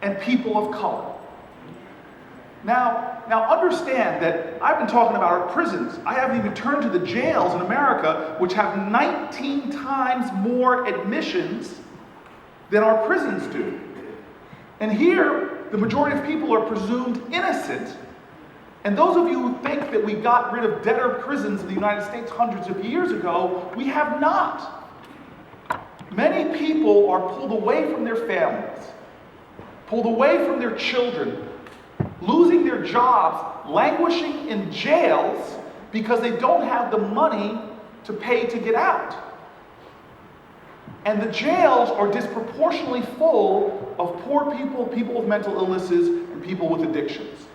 and people of color. Now understand that I've been talking about our prisons. I haven't even turned to the jails in America, which have 19 times more admissions than our prisons do. And here, the majority of people are presumed innocent. And those of you who think that we got rid of debtor prisons in the United States hundreds of years ago, we have not. Many people are pulled away from their families, pulled away from their children, losing their jobs, languishing in jails because they don't have the money to pay to get out. And the jails are disproportionately full of poor people, people with mental illnesses, and people with addictions.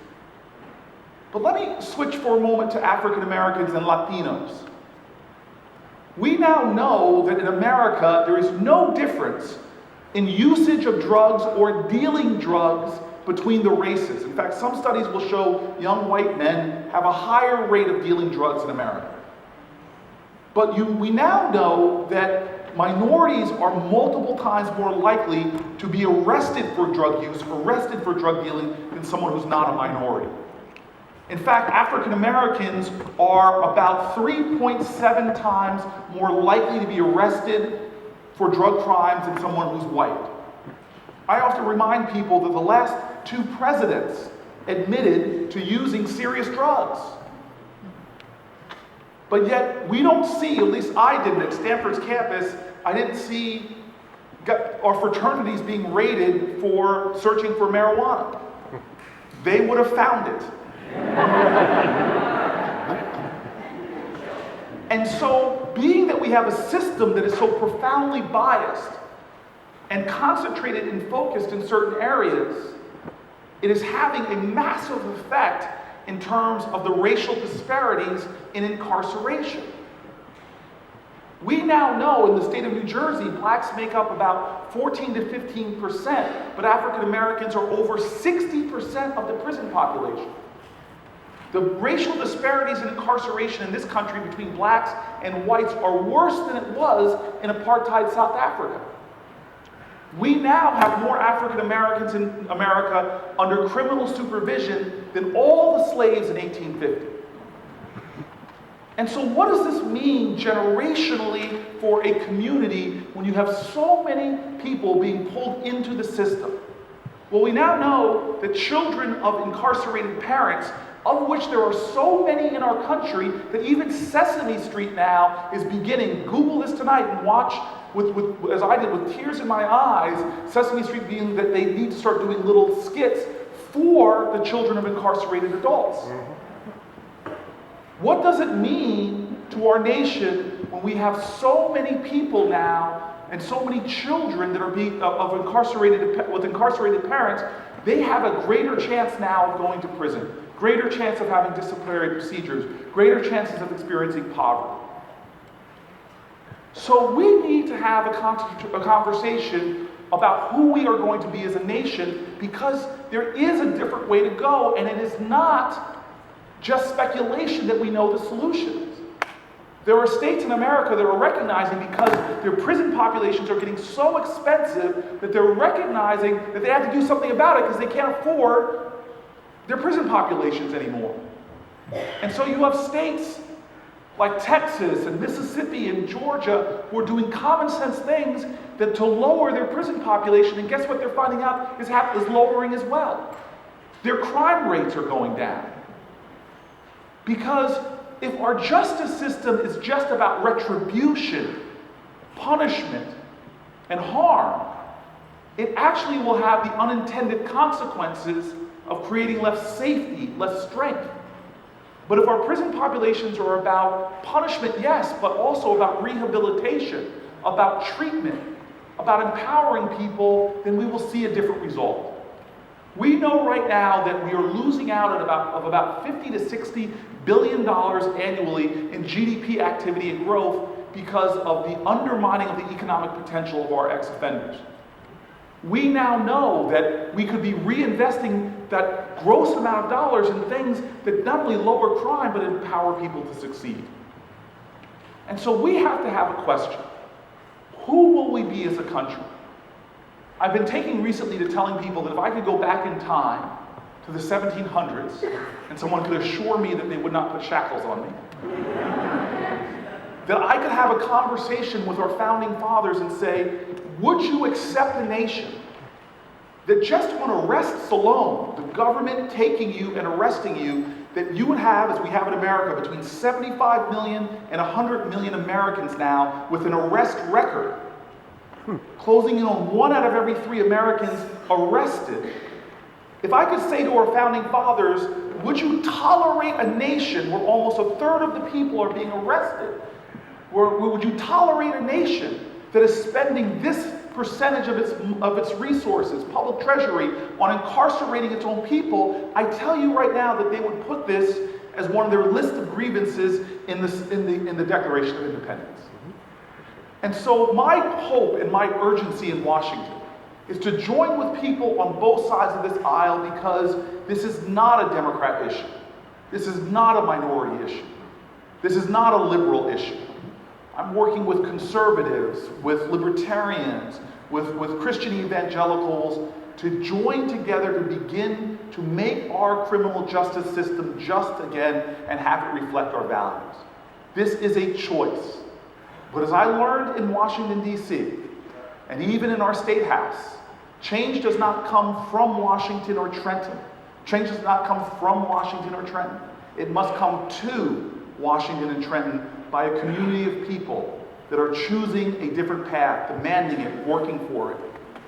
But let me switch for a moment to African Americans and Latinos. We now know that in America there is no difference in usage of drugs or dealing drugs between the races. In fact, some studies will show young white men have a higher rate of dealing drugs in America. But we now know that minorities are multiple times more likely to be arrested for drug use, arrested for drug dealing, than someone who's not a minority. In fact, African Americans are about 3.7 times more likely to be arrested for drug crimes than someone who's white. I often remind people that the last 2 presidents admitted to using serious drugs. But yet, we don't see, at least I didn't, at Stanford's campus, I didn't see our fraternities being raided for searching for marijuana. They would have found it. And so, being that we have a system that is so profoundly biased and concentrated and focused in certain areas, it is having a massive effect in terms of the racial disparities in incarceration. We now know in the state of New Jersey, blacks make up about 14 to 15%, but African Americans are over 60% of the prison population. The racial disparities in incarceration in this country between blacks and whites are worse than it was in apartheid South Africa. We now have more African Americans in America under criminal supervision than all the slaves in 1850. And so what does this mean generationally for a community when you have so many people being pulled into the system? Well, we now know that children of incarcerated parents, of which there are so many in our country, that even Sesame Street now is beginning. Google this tonight and watch, as I did, with tears in my eyes, Sesame Street being that they need to start doing little skits for the children of incarcerated adults. What does it mean to our nation when we have so many people now and so many children that are with incarcerated parents? They have a greater chance now of going to prison, greater chance of having disciplinary procedures, greater chances of experiencing poverty. So we need to have a conversation about who we are going to be as a nation, because there is a different way to go, and it is not just speculation that we know the solutions. There are states in America that are recognizing, because their prison populations are getting so expensive, that they're recognizing that they have to do something about it because they can't afford their prison populations anymore. And so you have states like Texas and Mississippi and Georgia who are doing common sense things that to lower their prison population, and guess what they're finding out is lowering as well. Their crime rates are going down. Because if our justice system is just about retribution, punishment, and harm, it actually will have the unintended consequences of creating less safety, less strength. But if our prison populations are about punishment, yes, but also about rehabilitation, about treatment, about empowering people, then we will see a different result. We know right now that we are losing out at about $50 to $60 billion annually in GDP activity and growth because of the undermining of the economic potential of our ex-offenders. We now know that we could be reinvesting that gross amount of dollars in things that not only lower crime, but empower people to succeed. And so we have to have a question. Who will we be as a country? I've been taking recently to telling people that if I could go back in time to the 1700s and someone could assure me that they would not put shackles on me, that I could have a conversation with our founding fathers and say, would you accept a nation that just on arrests alone, the government taking you and arresting you, that you would have, as we have in America, between 75 million and 100 million Americans now with an arrest record, closing in on 1 out of every 3 Americans arrested. If I could say to our founding fathers, would you tolerate a nation where almost a third of the people are being arrested? Would you tolerate a nation that is spending this percentage of its resources, public treasury, on incarcerating its own people? I tell you right now that they would put this as one of their list of grievances in the Declaration of Independence. And so my hope and my urgency in Washington is to join with people on both sides of this aisle, because this is not a Democrat issue. This is not a minority issue. This is not a liberal issue. I'm working with conservatives, with libertarians, with Christian evangelicals to join together to begin to make our criminal justice system just again and have it reflect our values. This is a choice. But as I learned in Washington, D.C., and even in our state house, change does not come from Washington or Trenton. Change does not come from Washington or Trenton. It must come to Washington and Trenton by a community of people that are choosing a different path, demanding it, working for it,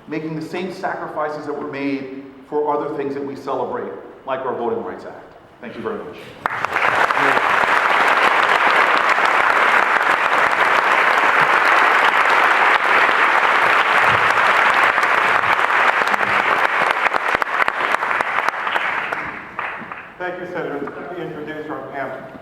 making the same sacrifices that were made for other things that we celebrate, like our Voting Rights Act. Thank you very much. Thank you, Senator. Let me introduce our panel.